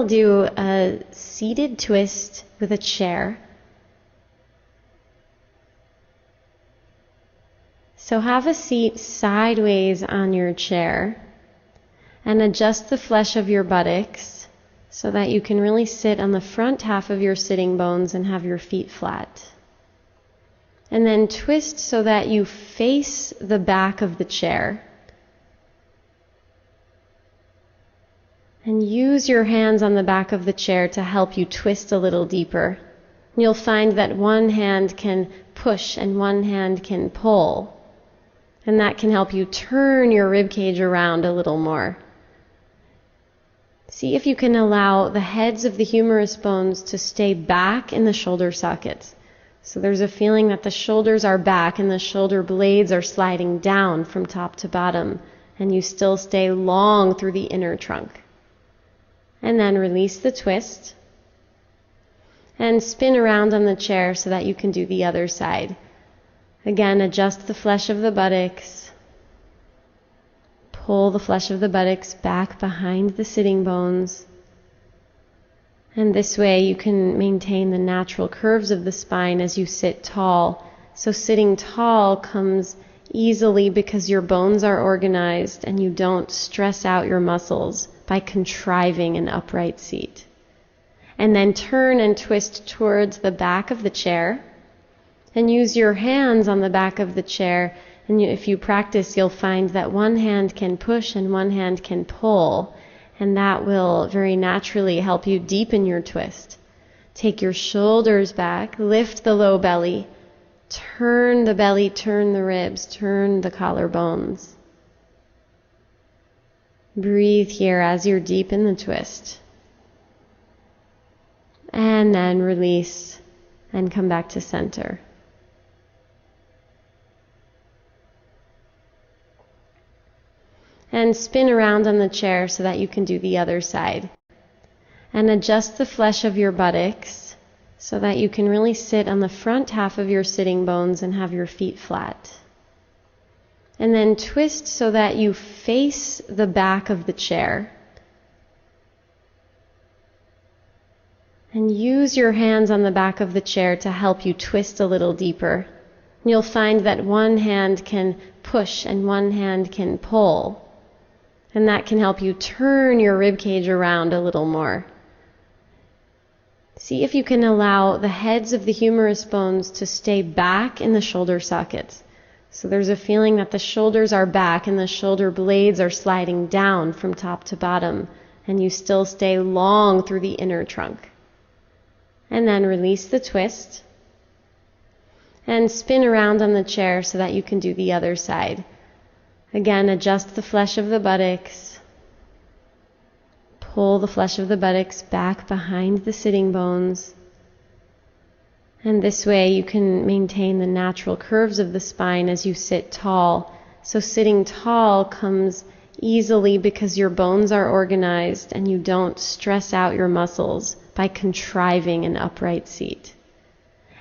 we'll do a seated twist with a chair. So have a seat sideways on your chair and adjust the flesh of your buttocks so that you can really sit on the front half of your sitting bones and have your feet flat. And then twist so that you face the back of the chair. And use your hands on the back of the chair to help you twist a little deeper. You'll find that one hand can push and one hand can pull. And that can help you turn your rib cage around a little more. See if you can allow the heads of the humerus bones to stay back in the shoulder sockets. So there's a feeling that the shoulders are back and the shoulder blades are sliding down from top to bottom, and you still stay long through the inner trunk. And then release the twist and spin around on the chair so that you can do the other side. Again, adjust the flesh of the buttocks. Pull the flesh of the buttocks back behind the sitting bones. And this way you can maintain the natural curves of the spine as you sit tall. So sitting tall comes easily because your bones are organized and you don't stress out your muscles by contriving an upright seat. And then turn and twist towards the back of the chair. And use your hands on the back of the chair. And if you practice, you'll find that one hand can push and one hand can pull. And that will very naturally help you deepen your twist. Take your shoulders back, lift the low belly, turn the belly, turn the ribs, turn the collarbones. Breathe here as you're deep in the twist. And then release and come back to center. And spin around on the chair so that you can do the other side. And adjust the flesh of your buttocks so that you can really sit on the front half of your sitting bones and have your feet flat. And then twist so that you face the back of the chair. And use your hands on the back of the chair to help you twist a little deeper. You'll find that one hand can push and one hand can pull. And that can help you turn your rib cage around a little more. See if you can allow the heads of the humerus bones to stay back in the shoulder sockets. So there's a feeling that the shoulders are back and the shoulder blades are sliding down from top to bottom, and you still stay long through the inner trunk. And then release the twist and spin around on the chair so that you can do the other side. Again, adjust the flesh of the buttocks. Pull the flesh of the buttocks back behind the sitting bones. And this way you can maintain the natural curves of the spine as you sit tall. So sitting tall comes easily because your bones are organized and you don't stress out your muscles by contriving an upright seat.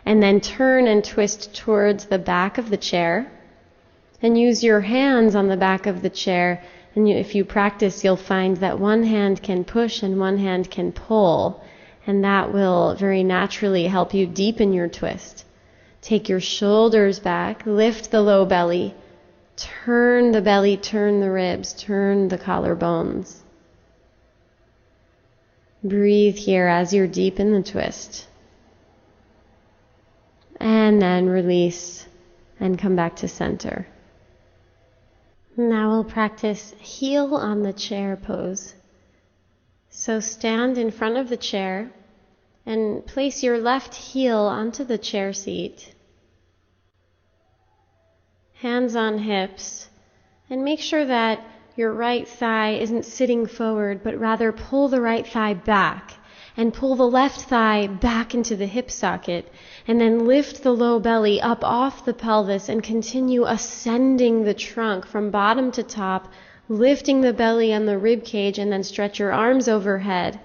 And then turn and twist towards the back of the chair. And use your hands on the back of the chair. And if you practice, you'll find that one hand can push and one hand can pull. And that will very naturally help you deepen your twist. Take your shoulders back, lift the low belly, turn the belly, turn the ribs, turn the collarbones. Breathe here as you're deep in the twist. And then release and come back to center. Now we'll practice heel on the chair pose. So stand in front of the chair and place your left heel onto the chair seat. Hands on hips, and make sure that your right thigh isn't sitting forward, but rather pull the right thigh back and pull the left thigh back into the hip socket, and then lift the low belly up off the pelvis and continue ascending the trunk from bottom to top, lifting the belly and the rib cage, and then stretch your arms overhead.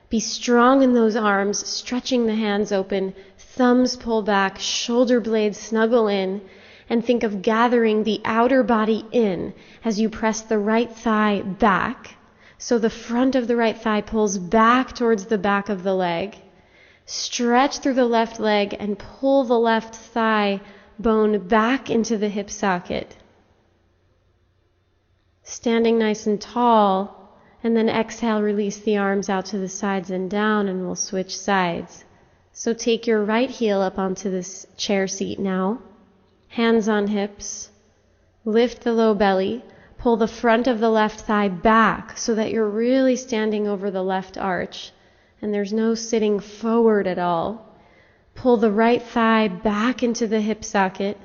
Be strong in those arms, stretching the hands open, thumbs pull back, shoulder blades snuggle in, and think of gathering the outer body in as you press the right thigh back So the front of the right thigh pulls back towards the back of the leg. Stretch through the left leg and pull the left thigh bone back into the hip socket. Standing nice and tall, and then exhale, release the arms out to the sides and down, and we'll switch sides. So take your right heel up onto this chair seat now. Hands on hips. Lift the low belly. Pull the front of the left thigh back so that you're really standing over the left arch and there's no sitting forward at all. Pull the right thigh back into the hip socket.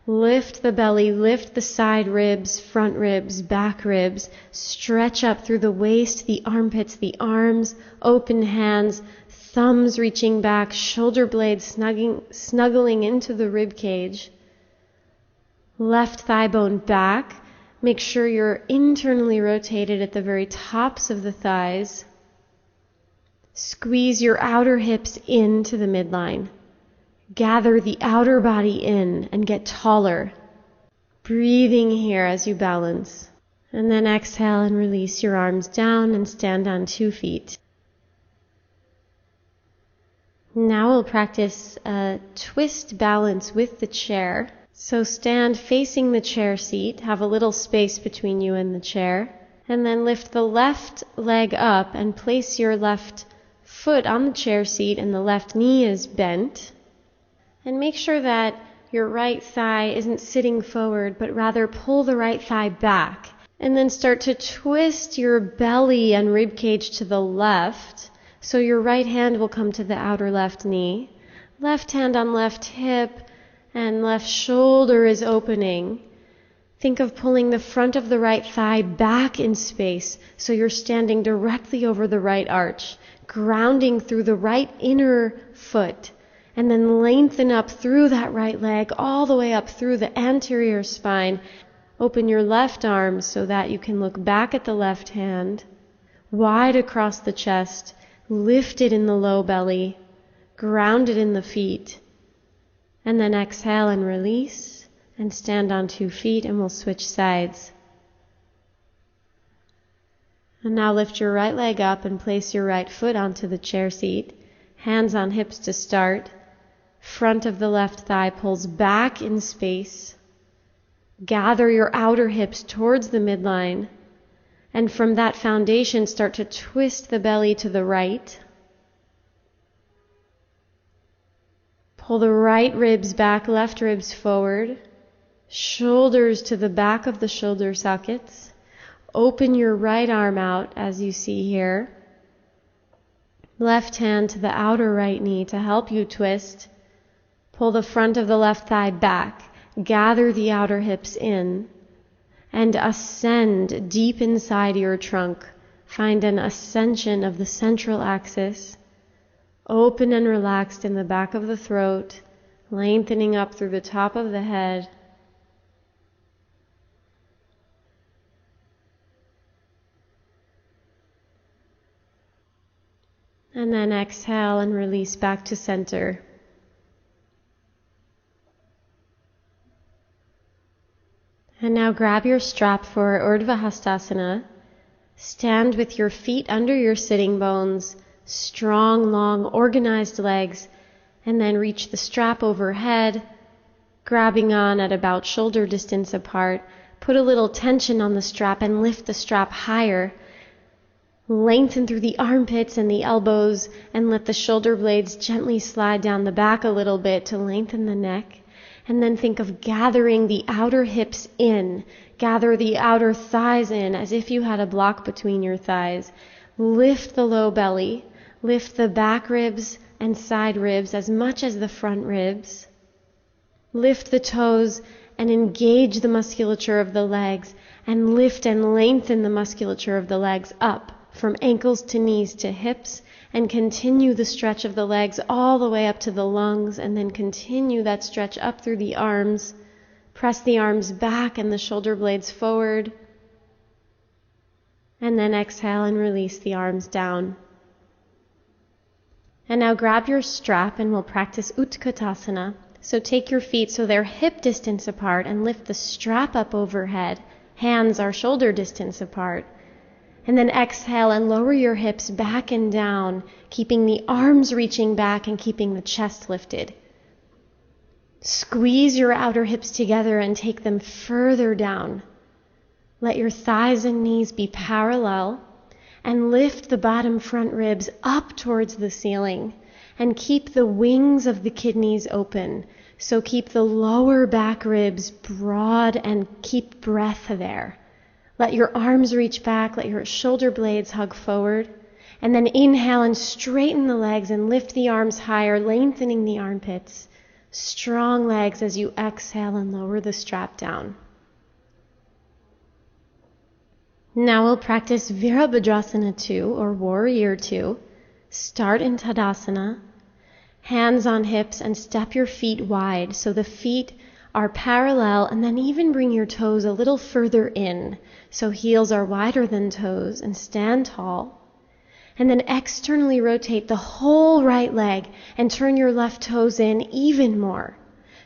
Lift the belly, lift the side ribs, front ribs, back ribs. Stretch up through the waist, the armpits, the arms, open hands, thumbs reaching back, shoulder blades snuggling into the rib cage. Left thigh bone back. Make sure you're internally rotated at the very tops of the thighs. Squeeze your outer hips into the midline. Gather the outer body in and get taller. Breathing here as you balance. And then exhale and release your arms down and stand on 2 feet. Now we'll practice a twist balance with the chair. So stand facing the chair seat, have a little space between you and the chair, and then lift the left leg up and place your left foot on the chair seat and the left knee is bent. And make sure that your right thigh isn't sitting forward, but rather pull the right thigh back. And then start to twist your belly and rib cage to the left, so your right hand will come to the outer left knee. Left hand on left hip, and left shoulder is opening. Think of pulling the front of the right thigh back in space so you're standing directly over the right arch, grounding through the right inner foot, and then lengthen up through that right leg all the way up through the anterior spine. Open your left arm so that you can look back at the left hand, wide across the chest, lifted in the low belly, grounded in the feet. And then exhale and release and stand on 2 feet and we'll switch sides. And now lift your right leg up and place your right foot onto the chair seat. Hands on hips to start. Front of the left thigh pulls back in space. Gather your outer hips towards the midline. And from that foundation, start to twist the belly to the right. Pull the right ribs back, left ribs forward. Shoulders to the back of the shoulder sockets. Open your right arm out as you see here. Left hand to the outer right knee to help you twist. Pull the front of the left thigh back. Gather the outer hips in. And ascend deep inside your trunk. Find an ascension of the central axis. Open and relaxed in the back of the throat, lengthening up through the top of the head. And then exhale and release back to center. And now grab your strap for Urdhva Hastasana. Stand with your feet under your sitting bones. Strong, long, organized legs, and then reach the strap overhead, grabbing on at about shoulder distance apart. Put a little tension on the strap and lift the strap higher. Lengthen through the armpits and the elbows and let the shoulder blades gently slide down the back a little bit to lengthen the neck. And then think of gathering the outer hips in. Gather the outer thighs in as if you had a block between your thighs. Lift the low belly. Lift the back ribs and side ribs as much as the front ribs. Lift the toes and engage the musculature of the legs, and lift and lengthen the musculature of the legs up from ankles to knees to hips, and continue the stretch of the legs all the way up to the lungs, and then continue that stretch up through the arms. Press the arms back and the shoulder blades forward, and then exhale and release the arms down. And now grab your strap and we'll practice Utkatasana. So take your feet so they're hip distance apart and lift the strap up overhead. Hands are shoulder distance apart. And then exhale and lower your hips back and down, keeping the arms reaching back and keeping the chest lifted. Squeeze your outer hips together and take them further down. Let your thighs and knees be parallel and lift the bottom front ribs up towards the ceiling and keep the wings of the kidneys open. So keep the lower back ribs broad and keep breath there. Let your arms reach back, let your shoulder blades hug forward, and then inhale and straighten the legs and lift the arms higher, lengthening the armpits. Strong legs as you exhale and lower the strap down. Now we'll practice Virabhadrasana 2 or Warrior 2. Start in Tadasana, hands on hips, and step your feet wide so the feet are parallel, and then even bring your toes a little further in so heels are wider than toes, and stand tall. And then externally rotate the whole right leg and turn your left toes in even more.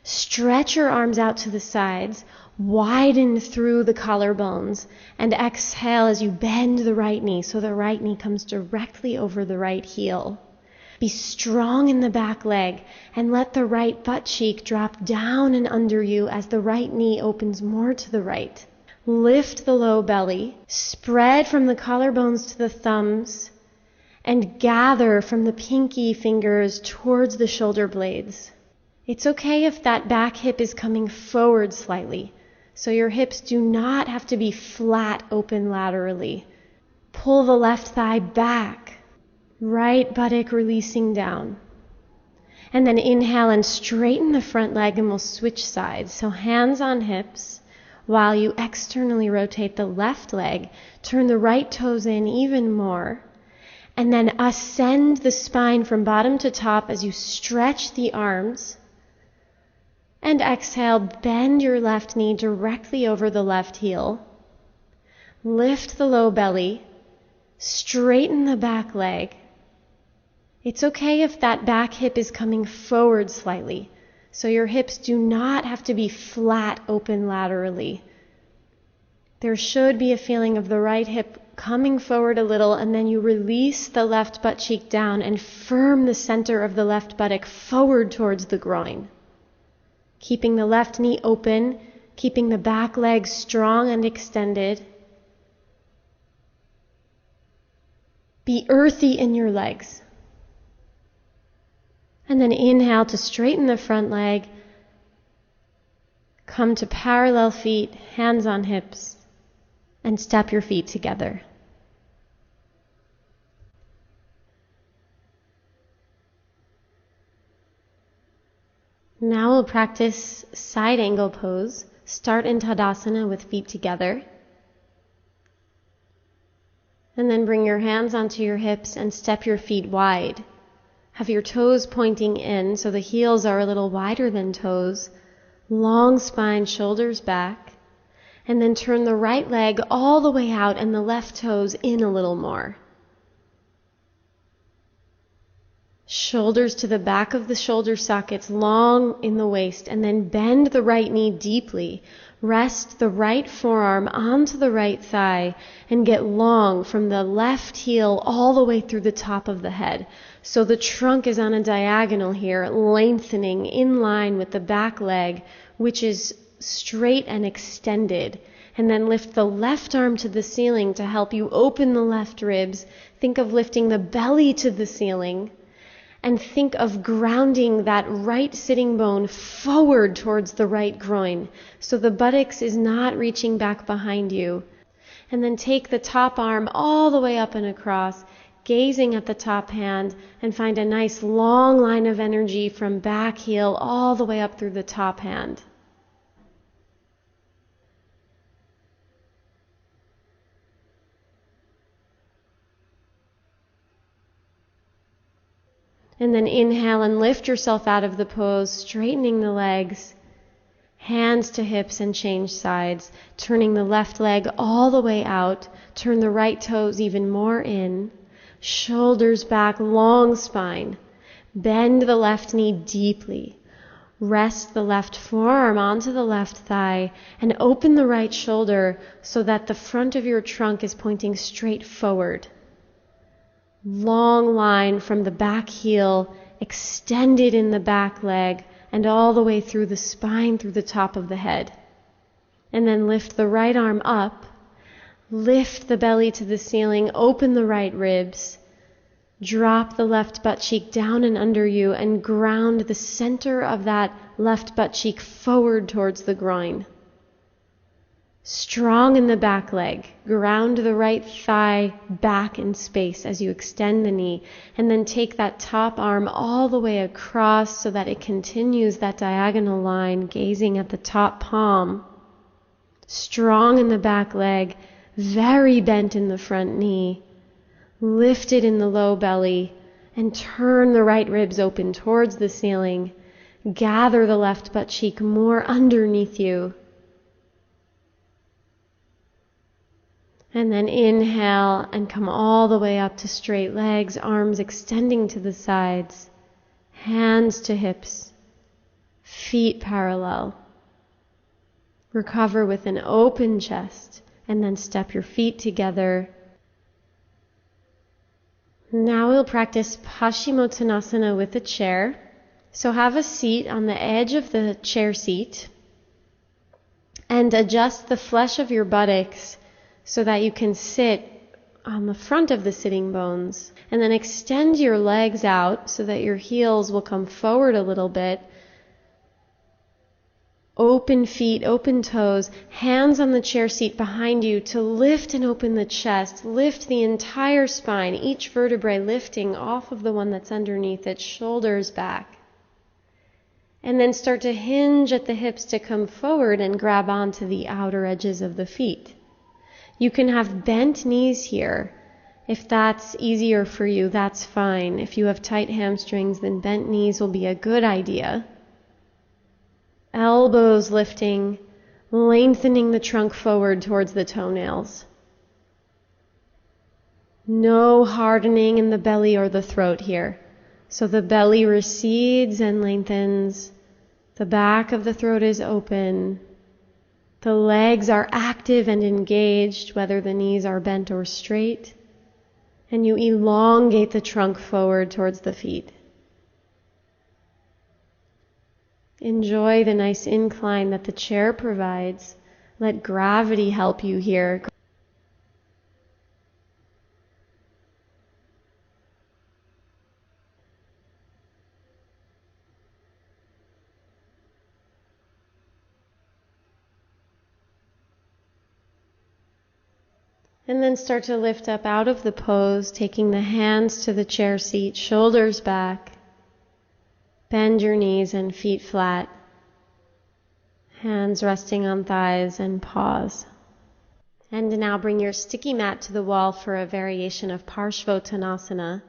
Stretch your arms out to the sides, widen through the collarbones, and exhale as you bend the right knee so the right knee comes directly over the right heel. Be strong in the back leg and let the right butt cheek drop down and under you as the right knee opens more to the right. Lift the low belly, spread from the collarbones to the thumbs, and gather from the pinky fingers towards the shoulder blades. It's okay if that back hip is coming forward slightly, so your hips do not have to be flat open laterally. Pull the left thigh back, right buttock releasing down. And then inhale and straighten the front leg, and we'll switch sides. So hands on hips while you externally rotate the left leg. Turn the right toes in even more. And then ascend the spine from bottom to top as you stretch the arms. And exhale, bend your left knee directly over the left heel. Lift the low belly. Straighten the back leg. It's okay if that back hip is coming forward slightly, so your hips do not have to be flat open laterally. There should be a feeling of the right hip coming forward a little, and then you release the left butt cheek down and firm the center of the left buttock forward towards the groin. Keeping the left knee open, keeping the back leg strong and extended. Be earthy in your legs. And then inhale to straighten the front leg. Come to parallel feet, hands on hips, and step your feet together. Now we'll practice side angle pose. Start in Tadasana with feet together. And then bring your hands onto your hips and step your feet wide. Have your toes pointing in so the heels are a little wider than toes. Long spine, shoulders back. And then turn the right leg all the way out and the left toes in a little more. Shoulders to the back of the shoulder sockets, long in the waist, and then bend the right knee deeply. Rest the right forearm onto the right thigh and get long from the left heel all the way through the top of the head. So the trunk is on a diagonal here, lengthening in line with the back leg, which is straight and extended. And then lift the left arm to the ceiling to help you open the left ribs. Think of lifting the belly to the ceiling. And think of grounding that right sitting bone forward towards the right groin, so the buttocks is not reaching back behind you. And then take the top arm all the way up and across, gazing at the top hand, and find a nice long line of energy from back heel all the way up through the top hand. And then inhale and lift yourself out of the pose, straightening the legs, hands to hips and change sides, turning the left leg all the way out, turn the right toes even more in, shoulders back, long spine, bend the left knee deeply, Rest the left forearm onto the left thigh and open the right shoulder so that the front of your trunk is pointing straight forward. Long line from the back heel, extended in the back leg, and all the way through the spine, through the top of the head. And then lift the right arm up, lift the belly to the ceiling, open the right ribs, drop the left butt cheek down and under you, and ground the center of that left butt cheek forward towards the groin. Strong in the back leg. Ground the right thigh back in space as you extend the knee, and then take that top arm all the way across so that it continues that diagonal line, gazing at the top palm. Strong in the back leg, very bent in the front knee, lifted in the low belly, and turn the right ribs open towards the ceiling. Gather the left butt cheek more underneath you. And then inhale and come all the way up to straight legs, arms extending to the sides, hands to hips, feet parallel. Recover with an open chest, and then step your feet together. Now we'll practice Paschimottanasana with a chair. So have a seat on the edge of the chair seat and adjust the flesh of your buttocks so that you can sit on the front of the sitting bones, and then extend your legs out so that your heels will come forward a little bit. Open feet, open toes, hands on the chair seat behind you to lift and open the chest. Lift the entire spine, each vertebrae lifting off of the one that's underneath it, shoulders back. And then start to hinge at the hips to come forward and grab onto the outer edges of the feet. You can have bent knees here. If that's easier for you, that's fine. If you have tight hamstrings, then bent knees will be a good idea. Elbows lifting, lengthening the trunk forward towards the toenails. No hardening in the belly or the throat here. So the belly recedes and lengthens. The back of the throat is open. The legs are active and engaged, whether the knees are bent or straight. And you elongate the trunk forward towards the feet. Enjoy the nice incline that the chair provides. Let gravity help you here. And then start to lift up out of the pose, taking the hands to the chair seat, shoulders back. Bend your knees and feet flat. Hands resting on thighs, and pause. And now bring your sticky mat to the wall for a variation of Parshvottanasana.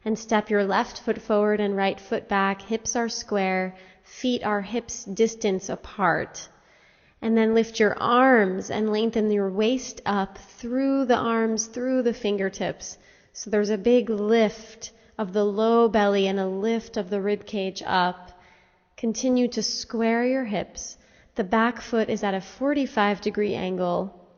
And step your left foot forward and right foot back. Hips are square. Feet are hips distance apart. And then lift your arms and lengthen your waist up through the arms, through the fingertips. So there's a big lift of the low belly and a lift of the rib cage up. Continue to square your hips. The back foot is at a 45-degree angle.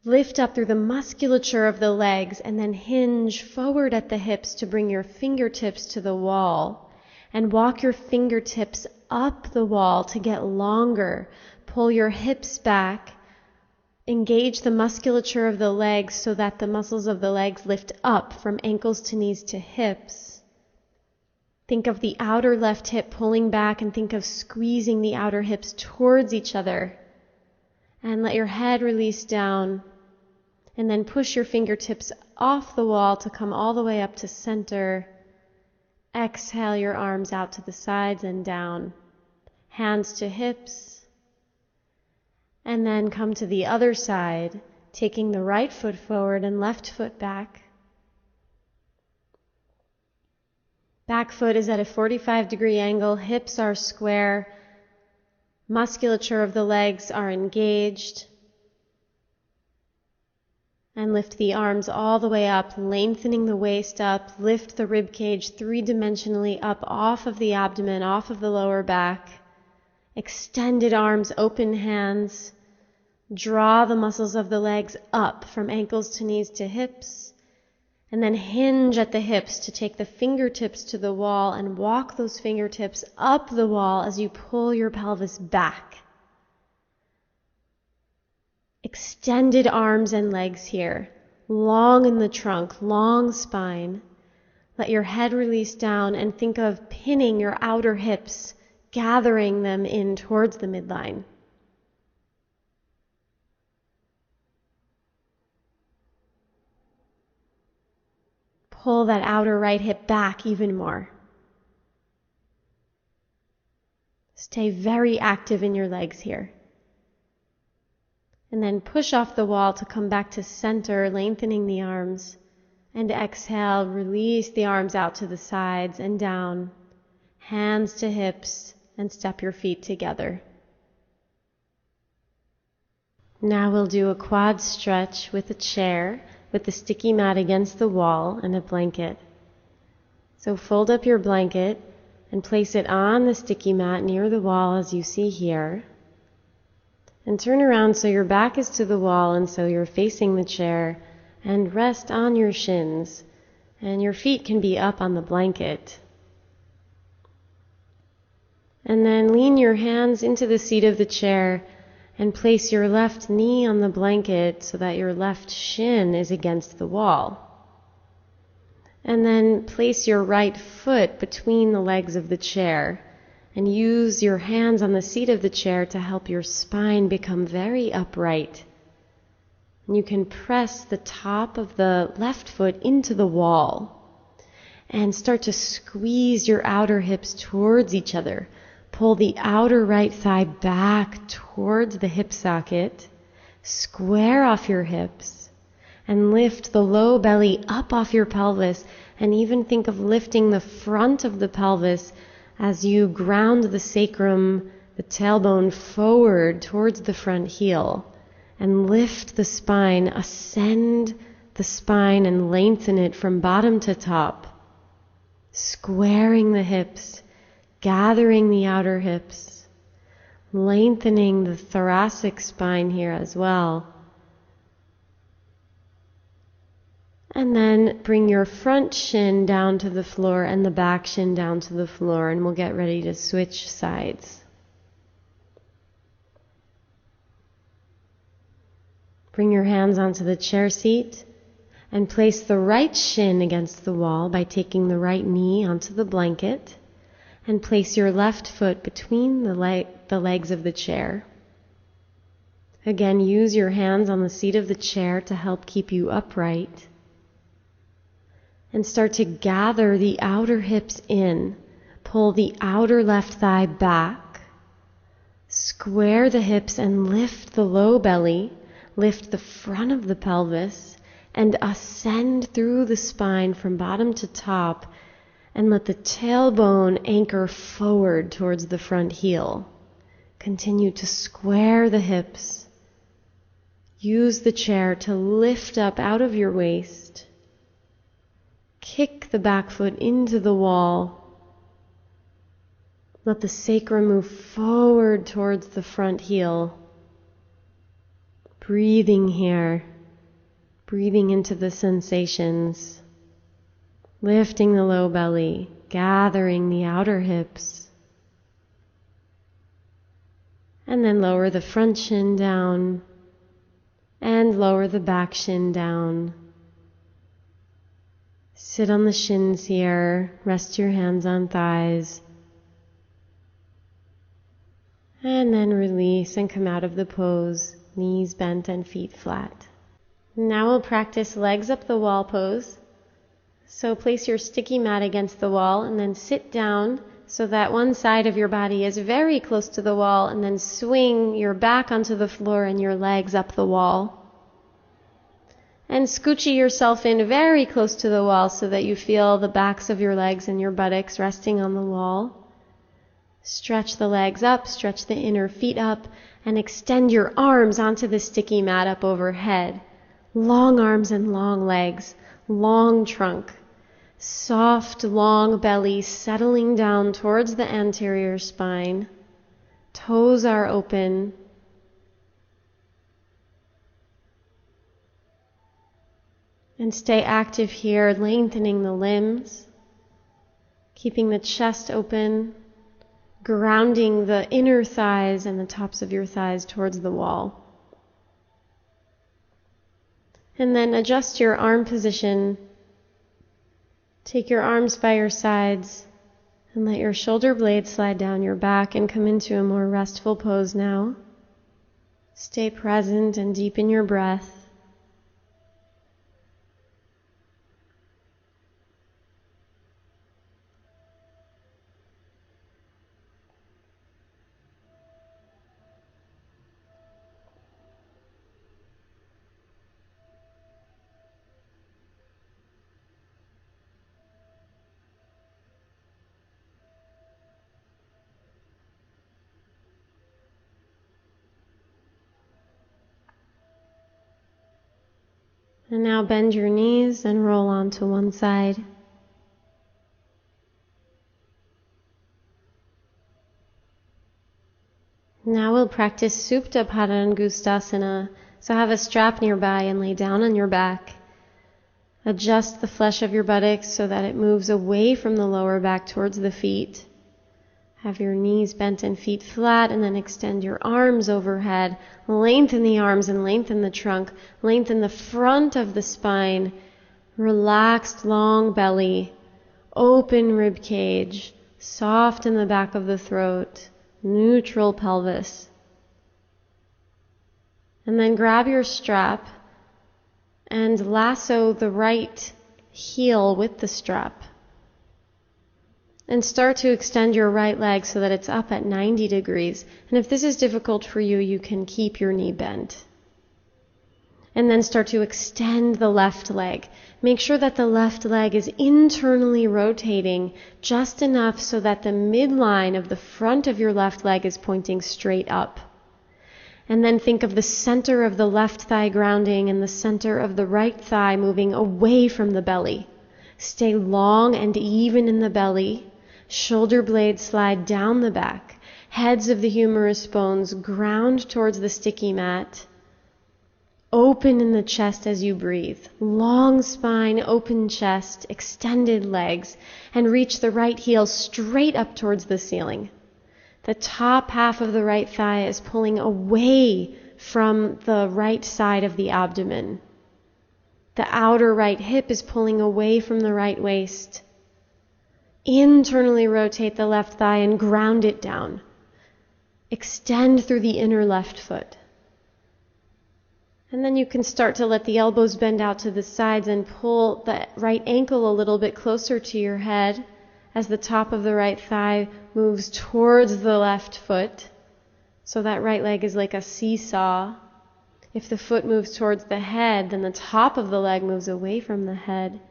Lift up through the musculature of the legs and then hinge forward at the hips to bring your fingertips to the wall. And walk your fingertips up the wall to get longer. Pull your hips back. Engage the musculature of the legs so that the muscles of the legs lift up from ankles to knees to hips. Think of the outer left hip pulling back, and think of squeezing the outer hips towards each other. And let your head release down. And then push your fingertips off the wall to come all the way up to center. Exhale your arms out to the sides and down. Hands to hips. And then come to the other side, taking the right foot forward and left foot back. Back foot is at a 45-degree angle. Hips are square. Musculature of the legs are engaged. And lift the arms all the way up, lengthening the waist up. Lift the rib cage three-dimensionally up off of the abdomen, off of the lower back. Extended arms, open hands. Draw the muscles of the legs up from ankles to knees to hips. And then hinge at the hips to take the fingertips to the wall and walk those fingertips up the wall as you pull your pelvis back. Extended arms and legs here, long in the trunk, long spine. Let your head release down and think of pinning your outer hips, gathering them in towards the midline. Pull that outer right hip back even more. Stay very active in your legs here. And then push off the wall to come back to center, lengthening the arms. And exhale, release the arms out to the sides and down. Hands to hips, and step your feet together. Now we'll do a quad stretch with a chair, with the sticky mat against the wall and a blanket. So fold up your blanket and place it on the sticky mat near the wall as you see here. And turn around so your back is to the wall and so you're facing the chair, and rest on your shins, and your feet can be up on the blanket. And then lean your hands into the seat of the chair and place your left knee on the blanket so that your left shin is against the wall. And then place your right foot between the legs of the chair. And use your hands on the seat of the chair to help your spine become very upright. And you can press the top of the left foot into the wall and start to squeeze your outer hips towards each other. Pull the outer right thigh back towards the hip socket. Square off your hips and lift the low belly up off your pelvis, and even think of lifting the front of the pelvis as you ground the sacrum, the tailbone forward towards the front heel, and lift the spine, ascend the spine and lengthen it from bottom to top, squaring the hips, gathering the outer hips, lengthening the thoracic spine here as well. And then bring your front shin down to the floor and the back shin down to the floor, and we'll get ready to switch sides. Bring your hands onto the chair seat and place the right shin against the wall by taking the right knee onto the blanket, and place your left foot between the legs of the chair. Again, use your hands on the seat of the chair to help keep you upright. And start to gather the outer hips in. Pull the outer left thigh back. Square the hips and lift the low belly. Lift the front of the pelvis and ascend through the spine from bottom to top, and let the tailbone anchor forward towards the front heel. Continue to square the hips. Use the chair to lift up out of your waist. Kick the back foot into the wall. Let the sacrum move forward towards the front heel. Breathing here. Breathing into the sensations. Lifting the low belly. Gathering the outer hips. And then lower the front shin down. And lower the back shin down. Sit on the shins here, rest your hands on thighs, and then release and come out of the pose, knees bent and feet flat. Now we'll practice legs up the wall pose. So place your sticky mat against the wall and then sit down so that one side of your body is very close to the wall, and then swing your back onto the floor and your legs up the wall. And scoochie yourself in very close to the wall so that you feel the backs of your legs and your buttocks resting on the wall. Stretch the legs up, stretch the inner feet up, and extend your arms onto the sticky mat up overhead. long arms and long legs, long trunk, soft, long belly settling down towards the anterior spine. Toes are open. And stay active here, lengthening the limbs, keeping the chest open, grounding the inner thighs and the tops of your thighs towards the wall. And then adjust your arm position. Take your arms by your sides and let your shoulder blades slide down your back and come into a more restful pose now. Stay present and deepen your breath. And now bend your knees and roll onto one side. Now we'll practice Supta Padangustasana. So have a strap nearby and lay down on your back. Adjust the flesh of your buttocks so that it moves away from the lower back towards the feet. Have your knees bent and feet flat, and then extend your arms overhead. Lengthen the arms and lengthen the trunk. Lengthen the front of the spine. Relaxed long belly. Open rib cage. Soft in the back of the throat. Neutral pelvis. And then grab your strap and lasso the right heel with the strap. And start to extend your right leg so that it's up at 90 degrees. And if this is difficult for you, you can keep your knee bent. And then start to extend the left leg. Make sure that the left leg is internally rotating just enough so that the midline of the front of your left leg is pointing straight up. And then think of the center of the left thigh grounding and the center of the right thigh moving away from the belly. Stay long and even in the belly. Shoulder blades slide down the back. Heads of the humerus bones ground towards the sticky mat. Open in the chest as you breathe. Long spine, open chest, extended legs, and reach the right heel straight up towards the ceiling. The top half of the right thigh is pulling away from the right side of the abdomen. The outer right hip is pulling away from the right waist. Internally rotate the left thigh and ground it down. Extend through the inner left foot. And then you can start to let the elbows bend out to the sides and pull the right ankle a little bit closer to your head as the top of the right thigh moves towards the left foot. So that right leg is like a seesaw. If the foot moves towards the head, then the top of the leg moves away from the head.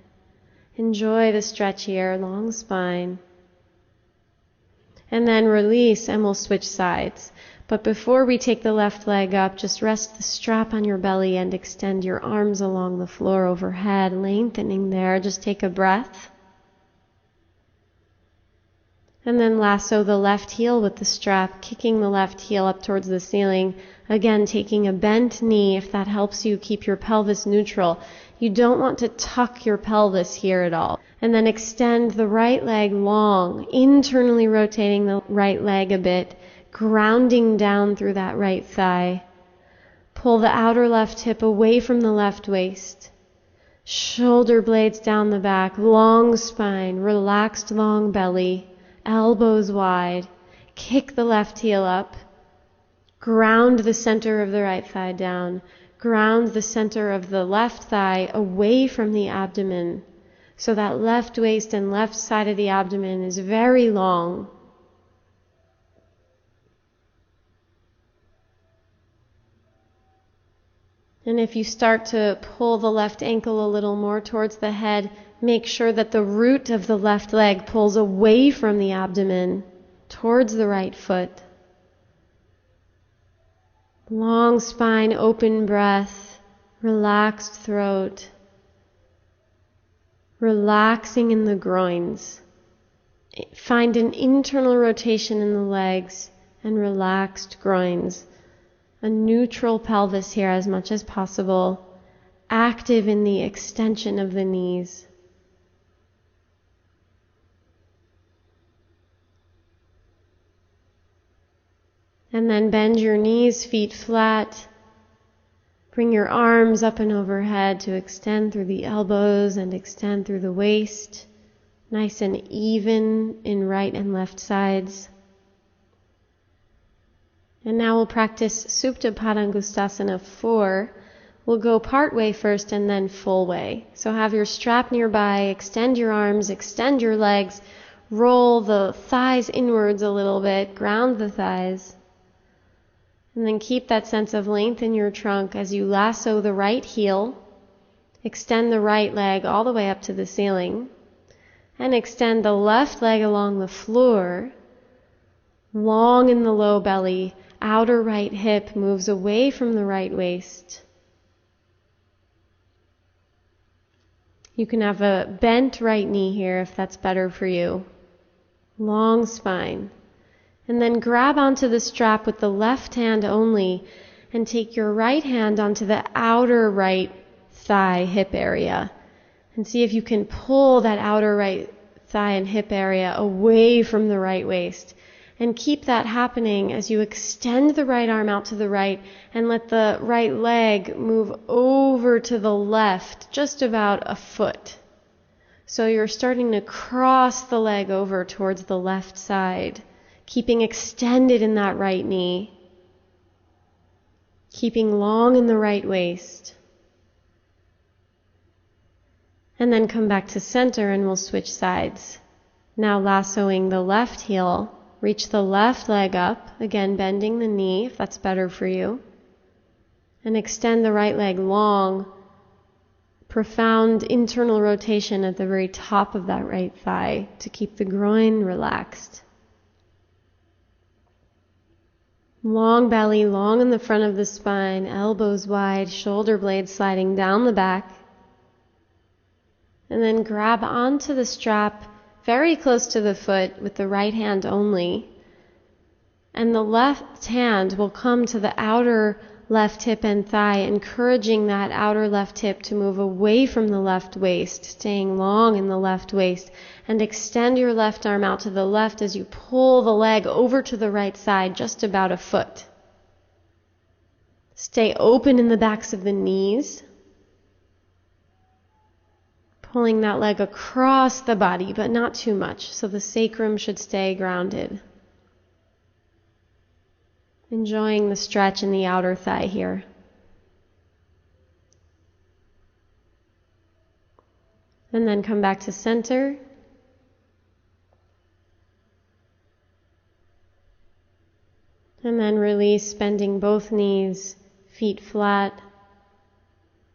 Enjoy the stretch here, long spine. And then release, and we'll switch sides. But before we take the left leg up, just rest the strap on your belly and extend your arms along the floor overhead, lengthening there. Just take a breath. And then lasso the left heel with the strap, kicking the left heel up towards the ceiling. Again, taking a bent knee if that helps you keep your pelvis neutral. You don't want to tuck your pelvis here at all. And then extend the right leg long, internally rotating the right leg a bit, grounding down through that right thigh. Pull the outer left hip away from the left waist. Shoulder blades down the back, long spine, relaxed long belly, elbows wide. Kick the left heel up. Ground the center of the right thigh down. Ground the center of the left thigh away from the abdomen. So that left waist and left side of the abdomen is very long. And if you start to pull the left ankle a little more towards the head, make sure that the root of the left leg pulls away from the abdomen towards the right foot. Long spine, open breath. relaxed throat, relaxing in the groins. Find an internal rotation in the legs and relaxed groins. A neutral pelvis here as much as possible, active in the extension of the knees. And then bend your knees, feet flat. Bring your arms up and overhead to extend through the elbows and extend through the waist. Nice and even in right and left sides. And now we'll practice Supta Padangustasana 4. We'll go part way first and then full way. So have your strap nearby, extend your arms, extend your legs, roll the thighs inwards a little bit, ground the thighs. And then keep that sense of length in your trunk as you lasso the right heel, extend the right leg all the way up to the ceiling, and extend the left leg along the floor, long in the low belly, outer right hip moves away from the right waist. You can have a bent right knee here if that's better for you. Long spine. And then grab onto the strap with the left hand only and take your right hand onto the outer right thigh hip area. And see if you can pull that outer right thigh and hip area away from the right waist. And keep that happening as you extend the right arm out to the right and let the right leg move over to the left, just about a foot. So you're starting to cross the leg over towards the left side, keeping extended in that right knee, keeping long in the right waist. And then come back to center and we'll switch sides. Now lassoing the left heel, reach the left leg up, again bending the knee if that's better for you, and extend the right leg long, profound internal rotation at the very top of that right thigh to keep the groin relaxed. Long belly, long in the front of the spine, elbows wide, shoulder blades sliding down the back. And then grab onto the strap very close to the foot with the right hand only. And the left hand will come to the outer left hip and thigh, encouraging that outer left hip to move away from the left waist, staying long in the left waist. And extend your left arm out to the left as you pull the leg over to the right side, just about a foot. Stay open in the backs of the knees, pulling that leg across the body, but not too much, so the sacrum should stay grounded. Enjoying the stretch in the outer thigh here. And then come back to center. And then release, bending both knees, feet flat.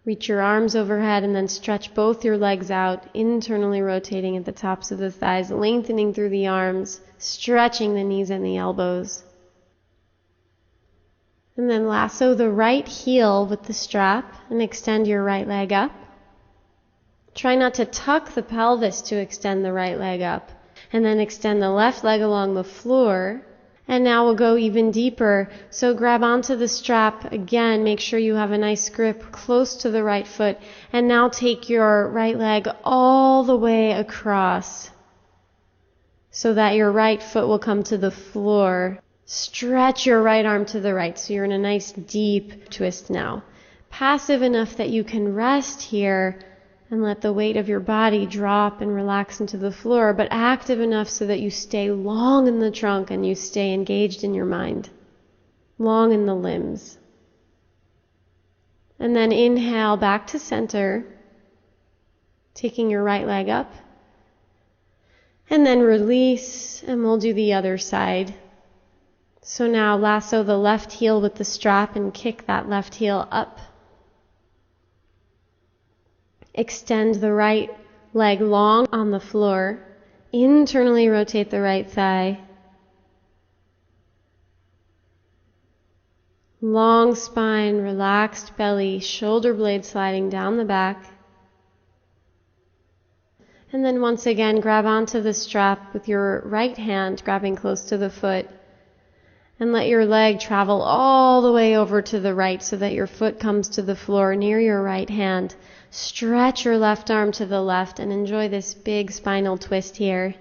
Reach your arms overhead and then stretch both your legs out, internally rotating at the tops of the thighs, lengthening through the arms, stretching the knees and the elbows. And then lasso the right heel with the strap and extend your right leg up. Try not to tuck the pelvis to extend the right leg up. And then extend the left leg along the floor. And now we'll go even deeper. So grab onto the strap again. Make sure you have a nice grip close to the right foot. And now take your right leg all the way across so that your right foot will come to the floor. Stretch your right arm to the right so you're in a nice deep twist now. Passive enough that you can rest here and let the weight of your body drop and relax into the floor, but active enough so that you stay long in the trunk and you stay engaged in your mind, long in the limbs. And then inhale back to center, taking your right leg up, and then release, and we'll do the other side. So now lasso the left heel with the strap and kick that left heel up. Extend the right leg long on the floor. Internally rotate the right thigh. Long spine, relaxed belly, shoulder blades sliding down the back. And then once again, grab onto the strap with your right hand, grabbing close to the foot. And let your leg travel all the way over to the right so that your foot comes to the floor near your right hand. Stretch your left arm to the left and enjoy this big spinal twist here.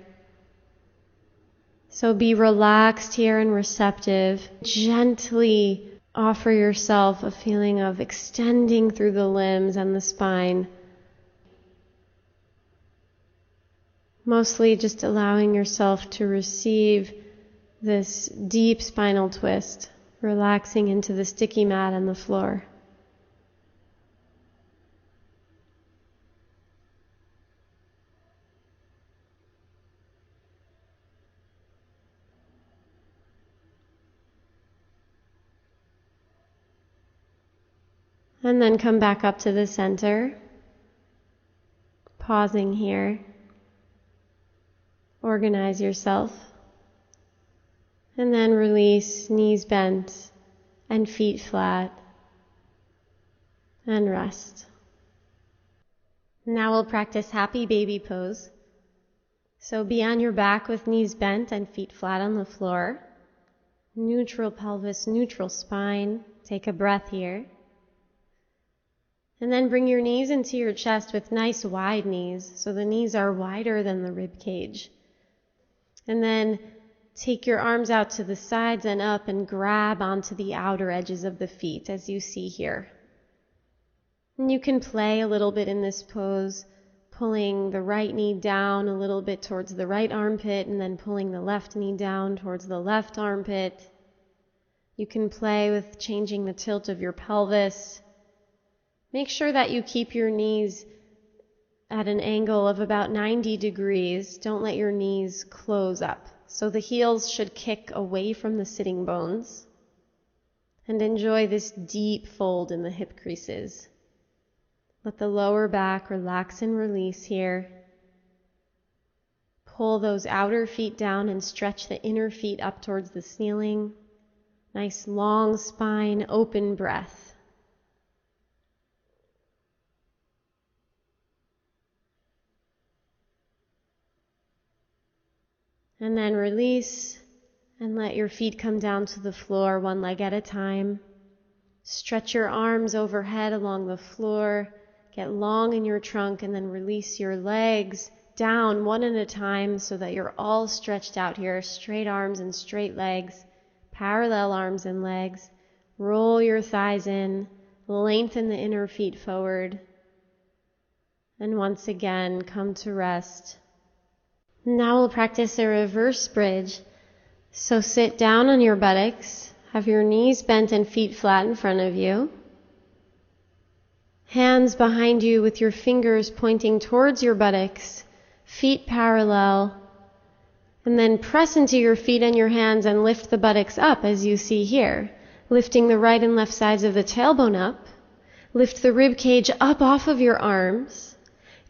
So be relaxed here and receptive. Gently offer yourself a feeling of extending through the limbs and the spine. Mostly just allowing yourself to receive this deep spinal twist, relaxing into the sticky mat and the floor. And then come back up to the center, pausing here. Organize yourself. And then release, knees bent and feet flat. And rest. Now we'll practice happy baby pose. So be on your back with knees bent and feet flat on the floor. Neutral pelvis, neutral spine. Take a breath here. And then bring your knees into your chest with nice wide knees. So the knees are wider than the rib cage. And then take your arms out to the sides and up and grab onto the outer edges of the feet as you see here. And you can play a little bit in this pose, pulling the right knee down a little bit towards the right armpit and then pulling the left knee down towards the left armpit. You can play with changing the tilt of your pelvis. Make sure that you keep your knees at an angle of about 90 degrees. Don't let your knees close up. So the heels should kick away from the sitting bones. And enjoy this deep fold in the hip creases. Let the lower back relax and release here. Pull those outer feet down and stretch the inner feet up towards the ceiling. Nice long spine, open breath. And then release and let your feet come down to the floor one leg at a time. Stretch your arms overhead along the floor. Get long in your trunk and then release your legs down one at a time so that you're all stretched out here. Straight arms and straight legs. Parallel arms and legs. Roll your thighs in. Lengthen the inner feet forward. And once again, come to rest. Now we'll practice a reverse bridge. So sit down on your buttocks. Have your knees bent and feet flat in front of you. Hands behind you with your fingers pointing towards your buttocks. Feet parallel. And then press into your feet and your hands and lift the buttocks up as you see here. Lifting the right and left sides of the tailbone up. Lift the rib cage up off of your arms.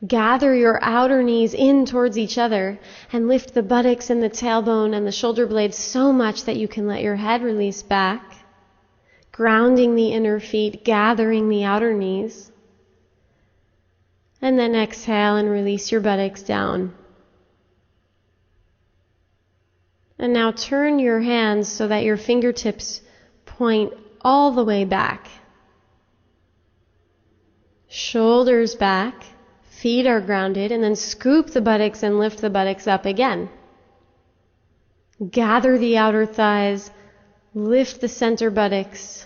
Gather your outer knees in towards each other and lift the buttocks and the tailbone and the shoulder blades so much that you can let your head release back. Grounding the inner feet, gathering the outer knees. And then exhale and release your buttocks down. And now turn your hands so that your fingertips point all the way back. Shoulders back. Feet are grounded, and then scoop the buttocks and lift the buttocks up again. Gather the outer thighs, lift the center buttocks,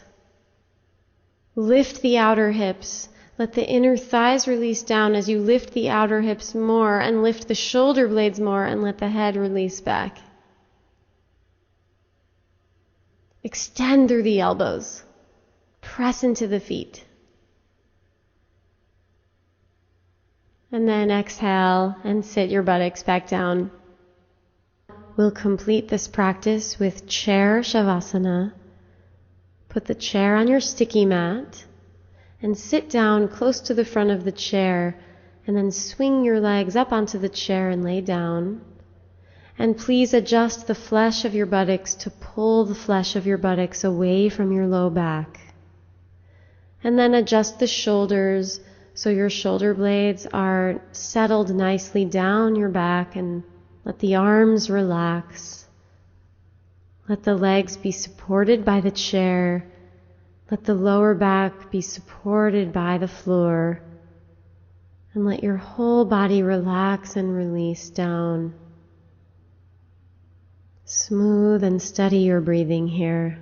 lift the outer hips. Let the inner thighs release down as you lift the outer hips more and lift the shoulder blades more and let the head release back. Extend through the elbows. Press into the feet. And then exhale and sit your buttocks back down. We'll complete this practice with chair shavasana. Put the chair on your sticky mat and sit down close to the front of the chair and then swing your legs up onto the chair and lay down. And please adjust the flesh of your buttocks to pull the flesh of your buttocks away from your low back. And then adjust the shoulders so your shoulder blades are settled nicely down your back, and let the arms relax. Let the legs be supported by the chair. Let the lower back be supported by the floor. And let your whole body relax and release down. Smooth and steady your breathing here.